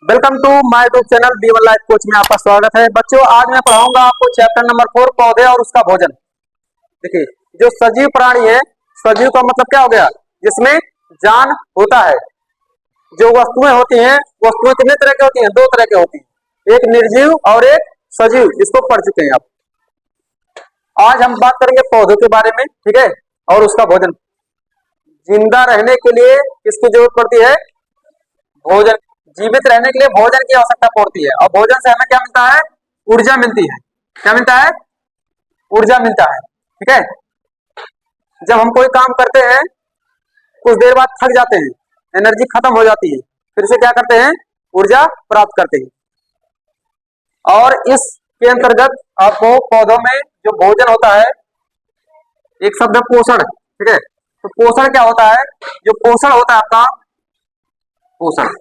Welcome to my YouTube channel be one life coach में आपका स्वागत है। बच्चों, आज मैं पढ़ाऊंगा आपको चैप्टर नंबर 4 पौधे और उसका भोजन। देखिए, जो सजीव प्राणी है, सजीव का मतलब क्या हो गया? जिसमें जान होता है। जो वस्तुएं होती हैं, वस्तुएं कितने तरह की होती हैं? दो तरह की होती हैं, एक निर्जीव और एक सजीव। इसको पढ़ चुके हैं आप। आज हम बात करेंगे पौधों के बारे में, ठीक है, और उसका भोजन। जिंदा रहने के लिए किसकी जरूरत पड़ती है? भोजन। जीवित रहने के लिए भोजन की आवश्यकता पड़ती है, और भोजन से हमें क्या मिलता है? ऊर्जा मिलती है। क्या मिलता है? ऊर्जा मिलता है, ठीक है। जब हम कोई काम करते हैं, कुछ देर बाद थक जाते हैं, एनर्जी खत्म हो जाती है, फिर से क्या करते हैं? ऊर्जा प्राप्त करते हैं। और इसके अंतर्गत आपको पौधों में जो भोजन होता है, एक शब्द है पोषण, ठीक है। तो पोषण क्या होता है? जो पोषण होता है आपका, पोषण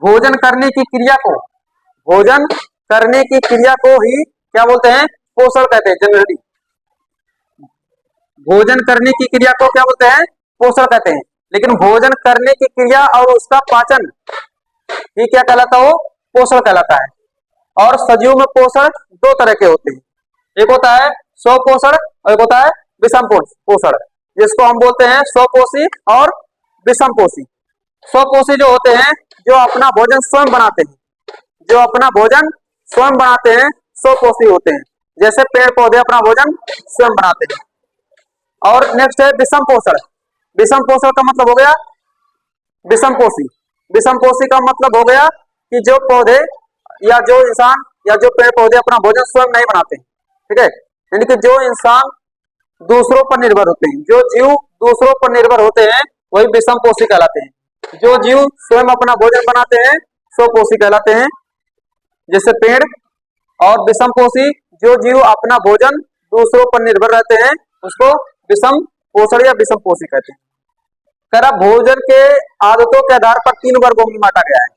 भोजन करने की क्रिया को, भोजन करने की क्रिया को ही क्या बोलते हैं? पोषण कहते हैं। जनरली भोजन करने की क्रिया को क्या बोलते हैं? पोषण कहते हैं। लेकिन भोजन करने की क्रिया और उसका पाचन ये क्या कहलाता है? वो पोषण कहलाता है। और सजीव में पोषण दो तरह के होते हैं, एक होता है स्वपोषण और एक होता है विषम पोषण, जिसको हम बोलते हैं स्वपोषी और विषमपोषी। स्वपोषी जो होते हैं, जो अपना भोजन स्वयं बनाते हैं, जो अपना भोजन स्वयं बनाते हैं, स्वपोषी होते हैं। जैसे पेड़ पौधे अपना भोजन स्वयं बनाते हैं। और नेक्स्ट है विषम पोषण। विषम पोषण का मतलब हो गया विषमपोषी। विषमपोषी का मतलब हो गया कि जो पौधे या जो इंसान या जो पेड़ पौधे अपना भोजन स्वयं नहीं बनाते, ठीक है। यानी कि जो इंसान दूसरों पर निर्भर होते हैं, जो जीव दूसरों पर निर्भर होते हैं, वही विषमपोषी कहलाते हैं। जो जीव स्वयं अपना भोजन बनाते हैं, स्वपोषी कहलाते हैं, जैसे पेड़। और विषमपोषी, जो जीव अपना भोजन दूसरों पर निर्भर रहते हैं, उसको विषम पोषण या विषमपोषी कहते हैं। करा भोजन के आदतों के आधार पर 3 वर्गों में बांटा गया है।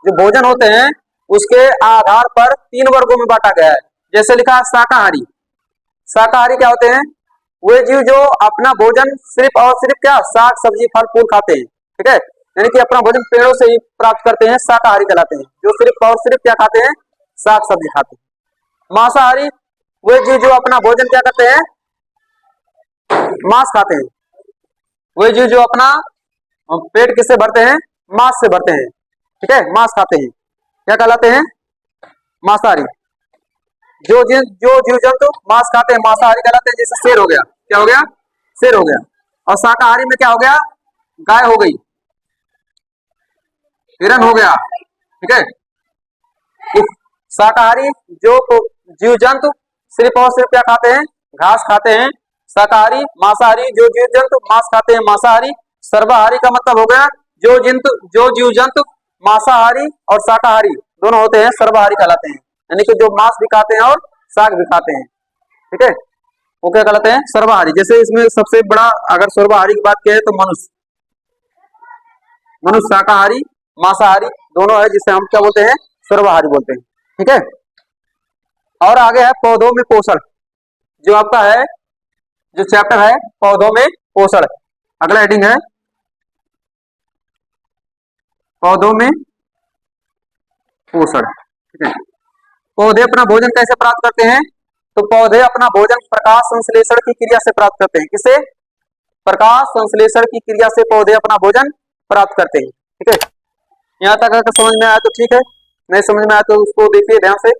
जो भोजन होते हैं उसके आधार पर 3 वर्गों में बांटा गया है। जैसे लिखा है शाकाहारी। शाकाहारी क्या होते हैं? वे जीव जो अपना भोजन सिर्फ और सिर्फ क्या? साग सब्जी फल फूल खाते हैं, ठीक है। यानी कि अपना भोजन पेड़ों से ही प्राप्त करते हैं, शाकाहारी कहलाते हैं। जो सिर्फ और सिर्फ क्या खाते हैं? साग सब्जी खाते हैं। मांसाहारी वे जीव जो अपना भोजन क्या करते हैं? मांस खाते हैं। वे जीव जो अपना पेट किससे भरते हैं? मांस से भरते हैं, ठीक है, मांस खाते हैं। क्या कहलाते हैं? मांसाहारी। जो जीव जंतु मांस खाते हैं मांसाहारी कहलाते हैं। जैसे शेर हो गया, क्या हो गया? शेर हो गया। और शाकाहारी में क्या हो गया? गाय हो गई, हिरन हो गया, ठीक है। शाकाहारी जो जीव जंतु सिर्फ और सिर्फ क्या खाते हैं? घास खाते हैं, शाकाहारी। मांसाहारी जो जीव जंतु मांस खाते हैं, मांसाहारी। सर्वाहारी का मतलब हो गया जो जीव जंतु मांसाहारी और शाकाहारी दोनों होते हैं, सर्वाहारी कहलाते हैं। यानी कि जो मांस भी खाते हैं और साग भी खाते हैं, ठीक है, वो क्या कहलाते हैं? सर्वाहारी। जैसे इसमें सबसे बड़ा अगर सर्वाहारी की बात की है तो मनुष्य शाकाहारी मांसाहारी दोनों है, जिसे हम क्या बोलते हैं? सर्वाहारी बोलते हैं, ठीक है। और आगे है पौधों में पोषण। जो आपका है, जो चैप्टर है पौधों में पोषण, अगला हेडिंग है पौधों में पोषण, ठीक है। पौधे अपना भोजन कैसे प्राप्त करते हैं? तो पौधे अपना भोजन प्रकाश संश्लेषण की क्रिया से प्राप्त करते हैं। किसे? प्रकाश संश्लेषण की क्रिया से पौधे अपना भोजन प्राप्त करते हैं, ठीक है। यहाँ तक अगर समझ में आया तो ठीक है, नहीं समझ में आया तो उसको देखिए ध्यान से।